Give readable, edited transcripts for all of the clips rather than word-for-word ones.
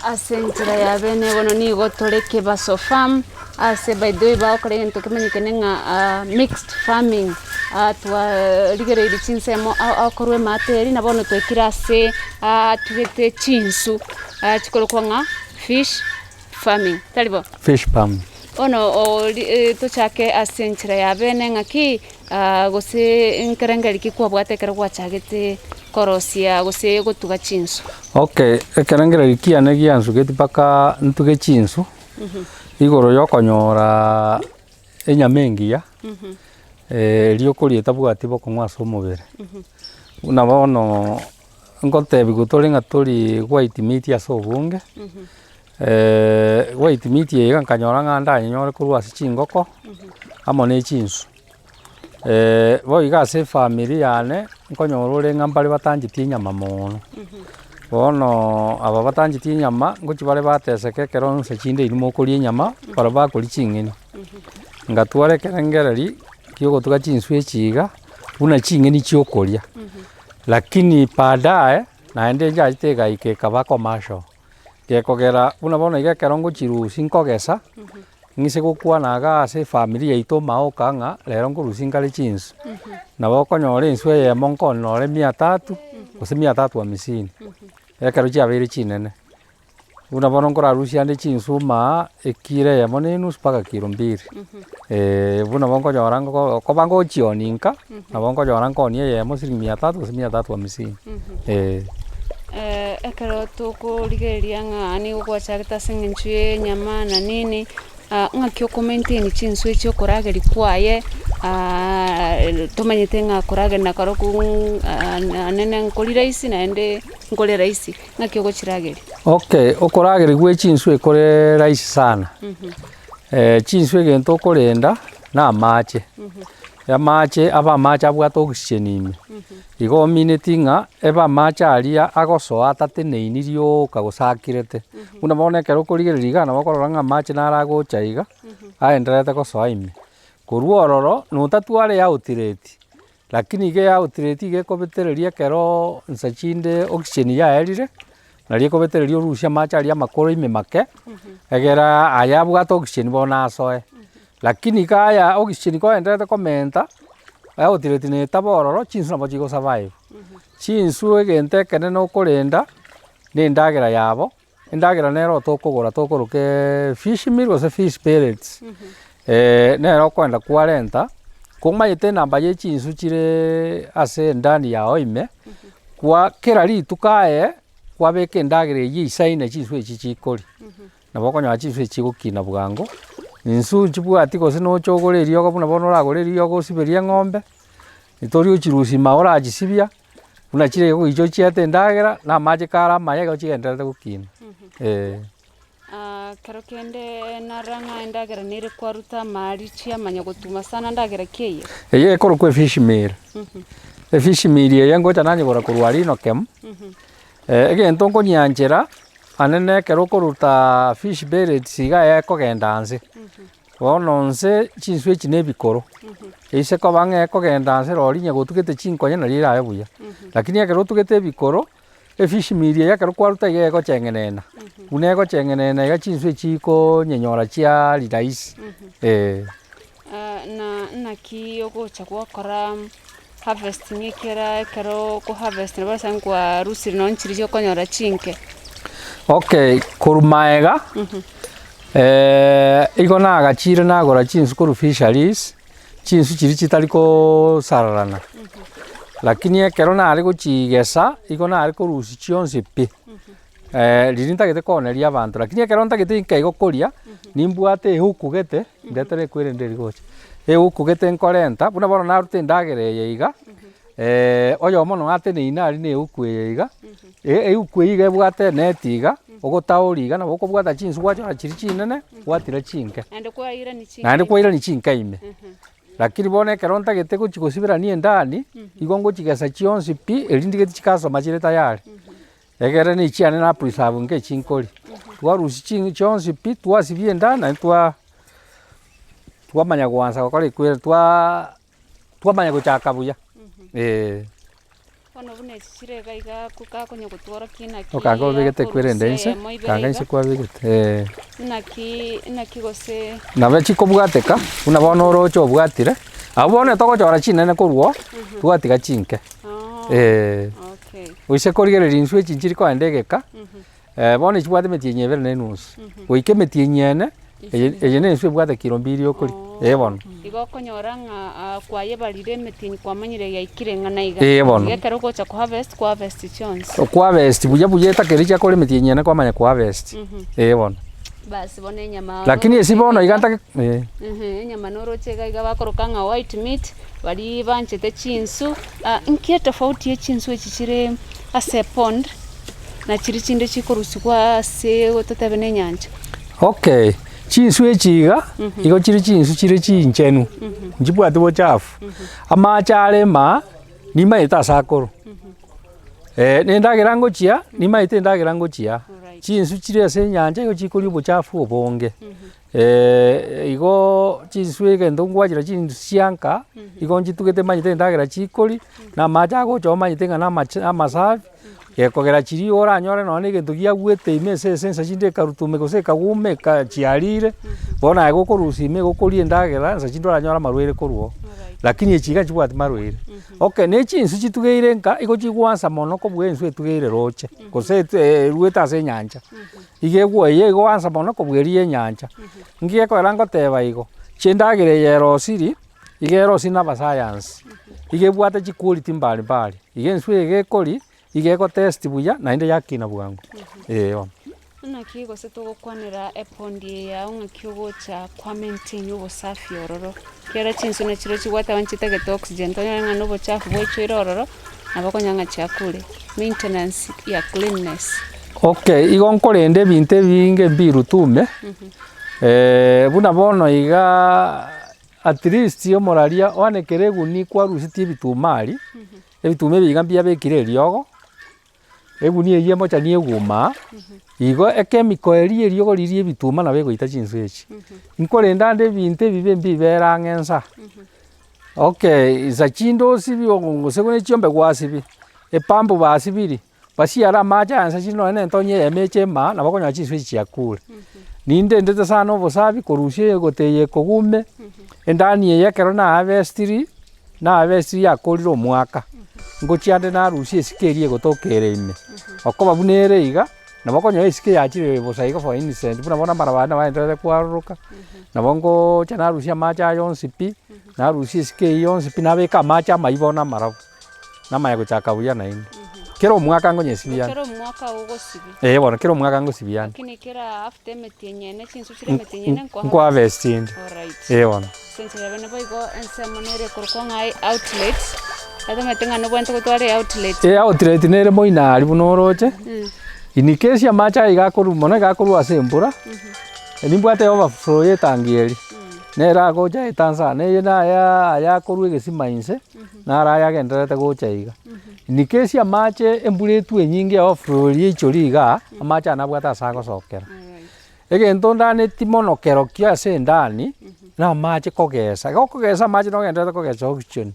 ase njira ya bene bono nigo tore Kebaso Farm ase by the way bakore into kimenyekene nga mixed farming twarigereire chinsemo akorwe materi na bono twekira ase tugete chinsu chikorokwa nga fish farming talibo fish farm ono tochake ase njira ya bene ngaki gose nkerengeri kikwa bwatekera gwachagete korosia gose gotuga chinsu. Okay, ekerengeri kiane giansu geti paka ntuge chinsu igoro yokonyora enyama engiya liokorieta bwati bokong'wasa omobere buna bono ngotebi gotore ng'a tori white meat ase obonge white meat iga nkanyora ng'a ndanyore korwa ase chingoko amo na echinsu bo iga ase efamiri yane nkonyora ore ng'a mbare batangetie enyama mono bono aba batangetie enyama ngochi bare bateseka ekero nse chinde iri mokoria enyama bara bakori ching'eni ngatwara ekerengereri kiogotuga chinsu echiga buna ching'eni chiokoria lakini baadaye naende nchachete egaika ekaba commercial gekogera buna bono iga ekero ngochirusia nkogesa ng'ise gokwana ase efamiri yaito maoka ng'a rero nkorusia nkare chinsu nabo okonyora ensu eyemo nkonora 300 gose 350 ekero chiabeire chinene buna bono nkorarusia nde chinsu maa ekiro eyemo na enusu mpaka kiro 2 buna bono nkonyora koba ngochioninka nabo nkonyora nkoni eyemo siringi 300 gose 350 ekero tokorigereria ng'a nigo gwachagete ase eng'encho ya enyama na nini ng'aki okomaintain chinsu echi okorageri kwaye tomanyete ng'a korageri na karoku anene nkori rahisi naende nkore rahisi ng'aki ogochirageri. Okay, okorageri gwa echinsu ekore rahisi sana chinsu egento okorenda na amache amache aba amache abwate oxygen ime igo omineti ng'a eba amache aria agosoa atateneini rioka gosakirete buna bono ekero okorigereria iga nabo okorora ng'a amache naragocha iga aenderete gosoa ime korwa ororo notatware outlet lakini iga outlet iga ekobetereria ekero nsa chinde oxygen yaerire naria ekobetereria orusia amache aria amakoro ime make egera aya abwate oxygen bono asoe lakini kaya oxygen koenderete komenta outlet netaba ororo chinsu nabo chigosurvive chinsu egento ekenene okorenda na endagera yabo endagera nero tokogora tokoroka fish meal gose fish pellets nero okoenda kwarenta komanyete enamba ya echinsu chire ase endani yao ime kwa kera rituka aye kwabeka endagera eywo isaine chinsu echi chikori nabo okonyora chinsu echi chigokina bwango insu chibwati gose nochogora eriogo buna bono oragora eriogo osiberia eng'ombe itori ochirusia mao orachisibia buna chirege goicha chiete endagera na amache kare amaya igo chigenderete gokina kero kende narang'a endagera nere kwaruta mari chiamanya gotuma sana endagera kieye eye ekorokwa efish meal efish meal eye ngocha nanyegora korwa Rhinokem egento nkonyanchera anene ekero okoruta fish pellets iga ekogenda nse bono nse chinsu echi na ebikoro eise koba ng'a ekogenda nse roria onye gotugete chinkonya nari erabe buya lakini ekero otugete ebikoro efish meal eye ekero kwaruta iga egocheng'enena buna egocheng'enena iga chinsu echi ikonyenyora chiari rahisi na naki ogocha gwakora harvesting ekero koharvest nabo ase nkwarusire no nchiri chiokonyora chinke. Okay, korumaega igo nagachire nagora chinsu koru fisheries chinsu chiri chitari kosararana lakini ekero nare gochigesa igo nare korusia chionsi pi riri ntagete koneria abanto lakini ekero ntagete nkai gokoria nimbwate ehukugete ndetere ekwerende rigocha ehukugete nkorenta buna bono naruta endagera eye iga oyomo no ateneine ari na ehuku eye iga ehuku iga ebwate neti iga ogotauri iga nabo okobwata chinsu gwachora chiri chinene gwatira chinke naende kwairani chinke ime lakini bono ekero ntagete gochigosibirania endani igo ngochigesa chionsi pi erinde geti chikasoma chire tayari egere na ichiane na preserve nke chinkori twarusia chionsi pi twasibia endani naende twamanya gwansa gokora ekwere twamanya gochaka buya Ono bune chirega iga kukakonya gutwara kina ki. Okanga obegete kwerendense. Kanga inse kwa begete. Naki gose. Na bechi kobwateka. Una bono rocho obwatire. Abone togochora chinene korwo. Twatiga chinke. Okay. Oise korigereria inswe chinchiri kwa ndegeka. Bono chibwate metinye ebere na enusu. Oike metinye eye ne inswe bwate kilo 2 okori. Bono. Igo konyora nga kwaye barire metinyi kwamanyire yaikire ngana iga. Bono. Gekero gocha ku harvest chons. Ku harvest buya takericha kore metinye ne kwamanya ku harvest. Bono. Basi bone nyama. Lakini esi bono iganta nyama norochega iga bakoroka nga white meat bari banchete chinsu. Inkia tofauti ye chinsu echichire ase pond na chiri chinde chikorusigwa ase gototebe ne nyanja. Okay. Chinsu echiga igo chiri chinsu chiri chinchenu. Njibwate bochafu. Amacharema nimaita sakoro. Nendagera ngochia nimaite ndagera ngochia. Chinsu chiri ase nyanja igo chikori bochafu obonge. Igo chinsu egento ngwajira chinsu sianka igo njitugete manyite ndagera chikori na macha gocho manyite ngana amasafi. Kogera chiri ora nyore no ne gento gia gwete imese sensa chinde karutume gose kagume ka chiarire bona ego korusi me gokori ndagera nsa chindora nyora marwere korwo lakini echiga chibwati marwere. Okay ne chinsu chitugeire nka igo chigwansa mono ko bwensu etugeire roche gose rueta ase nyanja igegwo yego ansa mono ko bwerie nyanja ngie ko rango teba igo chindagire yero siri igero sina ba science igebwate chi quality mbali mbali igensu egekori igeko test buya na inde yakina bwangu. Ona kigo se tugukwanira epondi ya unga kiugo cha kwa maintain ubusafi ororo. Kera chinsu na chiro chigwata wanchitagete oxygen tonyanga no buchafu bwochiro ororo nabakonyanga chakule. Maintenance ya cleanness. Okay, igo nkorende binte binge mbirutume. Buna bono iga at least yo moraria wanekere guni kwa rusiti bitumari. Ebitume bigambia bekire riogo. Eguni eye mocha ni eguma. Igo ekemiko eri eriogo ririe bituma na begoita chinsu echi. Nkorenda nde binte bibe mbibera ngensa. Okay, za chindo sibi ogongosegone chiombe gwasibi. Epambu basibiri. Basiara macha ansa chino ene ntonye emechema na bakonya chinsu echi yakure. Ninde ndete sana obosabi korusie goteye kogume. Endani eyekero na harvestiri na harvestiri yakoriro mwaka. Ngochiande na rusie sikerie gotokere ime. Okoba bunere iga na bakonya esike yachire bosaiga for innocent buna bona marabana baendere kwaruka. Na bongo chana rusia macha yonsipi na rusie sike yonsipi na beka macha maibona marabu. Na maya gochaka buya na ine. Kero mwaka ngonyesibia. Kero mwaka ugosibi. Bona kero mwaka ngosibia. Lakini kera after metenyene chinsu chire metenyene kwa harvesting. Alright. Bona. Sense yabene boigo ensemonere korkonga outlets. Ado metenga no bwento gutware outlet. Outlet nere moinari bunoroche. In case ya macha igakoru mona igakoru asembura. Nimbwate overflow yetangieri. Nera gocha itansa ne na ya koru egesimainse. Na ara ya genderete gocha iga. In case ya mache emburetu enyinge overflow yichori iga amacha nabwata sago sokera. Egento ndane timono kero kia se ndani na mache kogesa. Kogesa mache no genderete kogesa oxygen.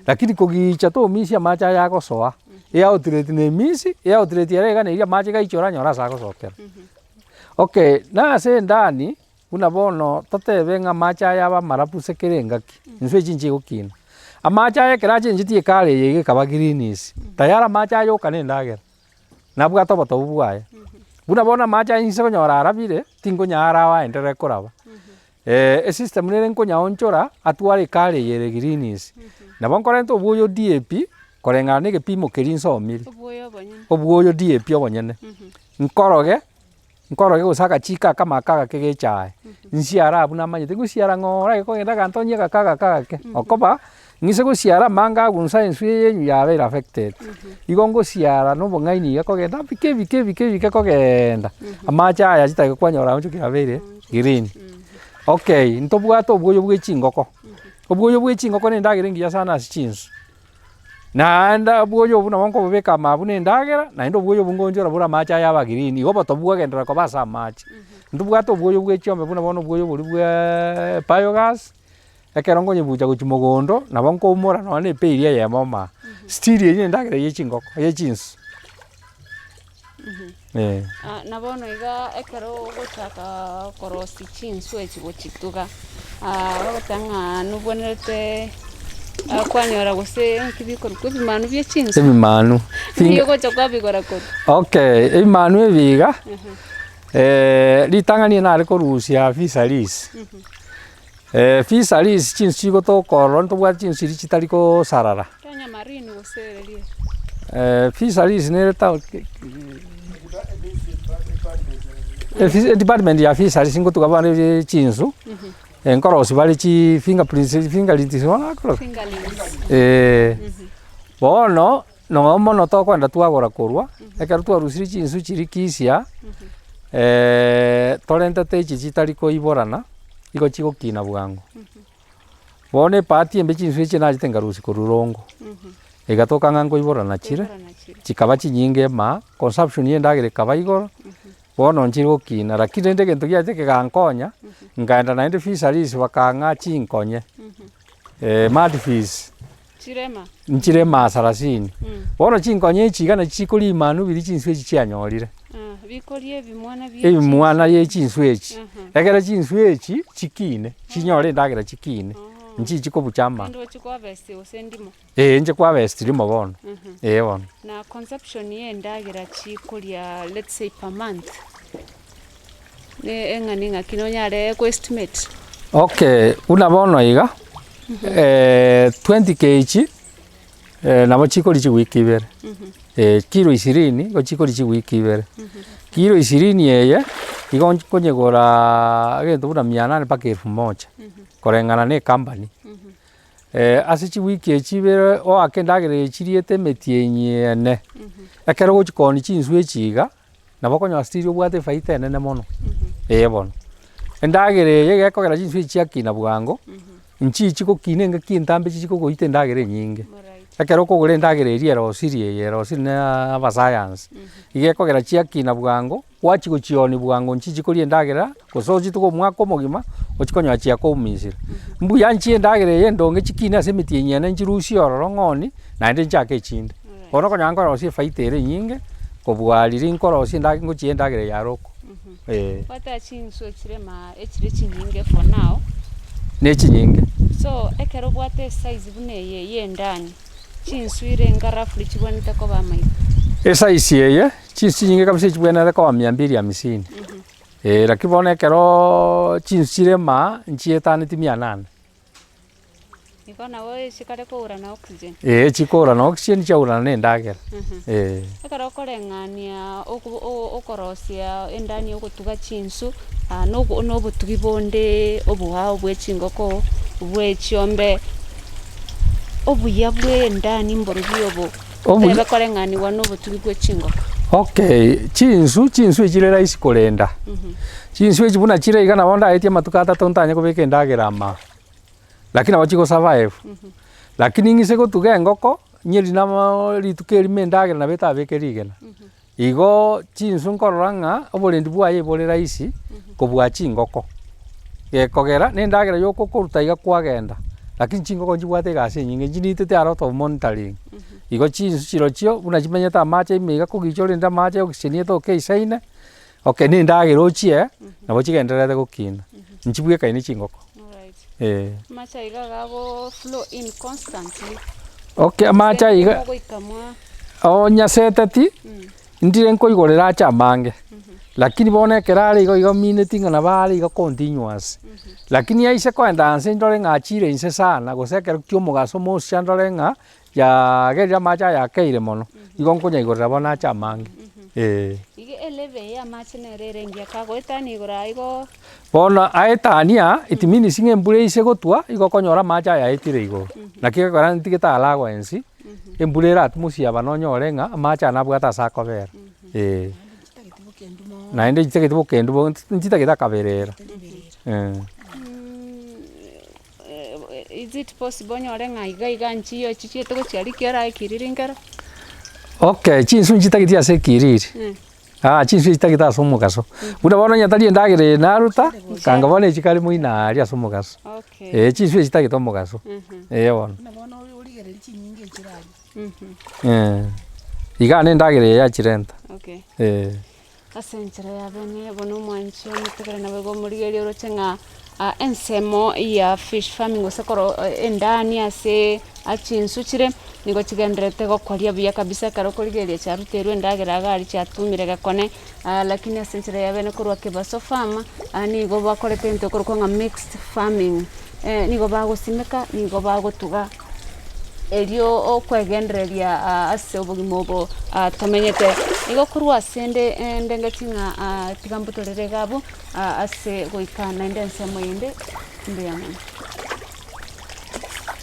Lakini kogicha to misi amacha yako soa. Ya outlet ne misi, ya outlet yarega ne ya macha gaichora nyora sako sokera. Okay, na se ndani una bono totebe nga macha yaba marapu sekerengaki. Nswe chinchi gokina. Amacha yekera chinchi kale yege kabagirinis. Tayara macha yo kanendagera. Nabwa to boto bwaye. Buna bona macha inse konyora arabire tingo nyara wa endere koraba. System nere nkonya onchora atware kale yere greens. Na bonkorento buyo DAP korenga ne gepimo kerinso mili. Obuyo DAP obonyene. Nkoroge gusaka chika kama kaga kegechae. Nsiara abuna manyete gusiara ngora ko ngenda kantonye kaga ke. Okoba ngise gusiara manga gunsa enswe yenyu yabe affected. Igongo siara no bongaini ko genda bike ko genda. Amacha ya chita kwanyora oncho kirabere green. Okay, ntobwato obuyo bwechingoko. Obuyo bwechingoko nendagere ngiya sana chinsu. Na nda buyo buna bonko bubeka mabune ndagera na ndo buyo bungonjora bura macha yaba green. Igo batobuga gendera ko basa macha. Ntobwato buyo bwechiombe buna bono buyo buri bwe biogas. Ekerongo nyibuja kuchimogondo na bonko umora no ne peiria ya mama. still yenye ndagera ye chingoko ye chinsu na bono iga ekero gochaka korosi chinsu echigochituga bagotanga nubonerete kwanyora gose nkibikora ko bimanu bye chinsu ebimanu niyo gocha kwabigora ko okay ebimanu ebiga litangani nare korusia fisheries fisheries chinsu chigotokorora ntobwa chinsu chitari ko sarara kanya marine gosererie fisheries ne ta department ya fisheries ngotuga bana chinsu enkorosi bari chi fingerprints wana koro bono no mono to kwenda twagora korwa ekero twarusiri chinsu chiri kisia torenta techi chitari ko iborana igo chigokina bwango bone pati embe chinsu echi najitenga rusi korurongo egatoka ngango iborana chire chikaba chinyinge ma consumption yendagire kaba igoro bono nchirokina lakini ndege gento giate kegankonya ngaenda naende fisheries bakanga chinkonye mad fish chirema nchirema sarasini bono chinkonye chigana chikuri manu biri chinsu echi chianyorire bikorie bimwana bye ebimwana ye chinsu echi egera chinsu echi chikine chinyore ndagira chikine nchi chiko buchama ndo chiko best osendimo nje kwa best limo bono bono na consumption ye ndagira chikuria let's say per month ne engani kinonyare ko estimate okay una bono iga 20 kg nabo chikori chi wiki ibere kilo 20 go chikori chi wiki ibere kilo 20 yeye igo konyegora gento buna 800 mpaka 1000 korengana ne company ase chi wiki echibere o akendagere chiriete metie nyene ekero gochikoni chinsu echiga nabo konya still obwate faita enene mono bono endagere yege kogera chinsu echiakina bwango nchi chiko kinenga kintambe chiko goite ndagere nyinge ekero kogore ndagere riero sirie na aba science ige kogera chiakina bwango wachi gochioni bwango nchi chiko rie ndagera gosoji tuko mwako mogima ochikonya chia ko misiri mbu yanchi ndagere yendonge chikina semiti nyene nchirusi ororo ngoni na ende nchake chinde bono konya ngoro si faita ere nyinge kobwaliri nkoro si ndage ngochi ndagere yaroko wata chinsu chirema echire chinyinge for now nechi nyinge so ekero bwate size bune ye ndani chinsu irenga roughly chibonete ko bamai size yeye chinsu nyinge kabisa chibonete ko 250 lakini bona ekero chinsu chirema nchietane ti 800 ikona we shikare ko ura na oxygen chikora na oxygen chaura ne ndagera ekero korengania okorosia endani ogotuga chinsu no butugi bonde obuhao bwe chingoko bwe chiombe obuya bwe ndani mborogi obo tebe korengani wano butugi bwe chingoko okay chinsu echire raisi korenda chinsu echibuna chire igana bonda etia matukata tontanya kobeka ndagera ma lakini abachiko survive lakini ngise gotuga engoko nyeri na ritukeri mendagera na beta bekerigena igo chinsu nkororanga oborendi bwaye bore raisi kobwa chingoko kogera nendagera yoko koruta iga kwagenda lakini chingoko njibwate gase nyinge njinitete aroto monitoring igo chinsu chirochio buna chimenyeta amache imiga kugichore nda amache okisenieto keisaine okay nendagera ochie nabo chigenderete gokina nchibwe kaini chingoko macha iga gago flow in constantly okay macha iga nyaseteti ndire nkoigorera chamange lakini bone kerare igo minute ngana bari igo continuous lakini aise kwenda nse ndore ngachire nse sana gosekera kyo mugaso mo shandore nga ya geria macha ya keire mono igo nkonya igorera bona chamange ige eleve ya macha nerere ngia kago etani igora igo bona aetania itimini singe mbure ise gotwa igo konyora macha ya etire igo nakike kora ntigeta alago ensi embulera atmusia banonyore nga macha nabwata sakobera na ende jitagete bokendu njitageta kaberera is it possible nyore nga iga nchiyo chichieto gochiari kiara ikiriringero okay chinsu njitagete ase kiriri chinsu njitagete ase omogaso buna bono nyatari endagere naruta kanga bono echikari moina ari ase omogaso chinsu njitagete omogaso bono iga nä ndagä ya chirenta Okay. Ase enchera ya bene bono mwanchi omutegera na bego murigeri oroche ng'a ensemo ya fish farming osekoro endani ase achinsu chire nigo chigenderete gokoria buya kabisa karo korigeria charuterwe endagera gari chatumire gakone lakini ase enchera ya bene korwa Kebaso Farm nigo bakorete into korwa ng'a mixed farming nigo bagosimeka nigo bagotuga erio okwegendereria ase obogima obo tomenyete igo korwa ase ndengeti ng'a tiga mbutorere gabo ase goikana ende ensemo ende mbuyamana.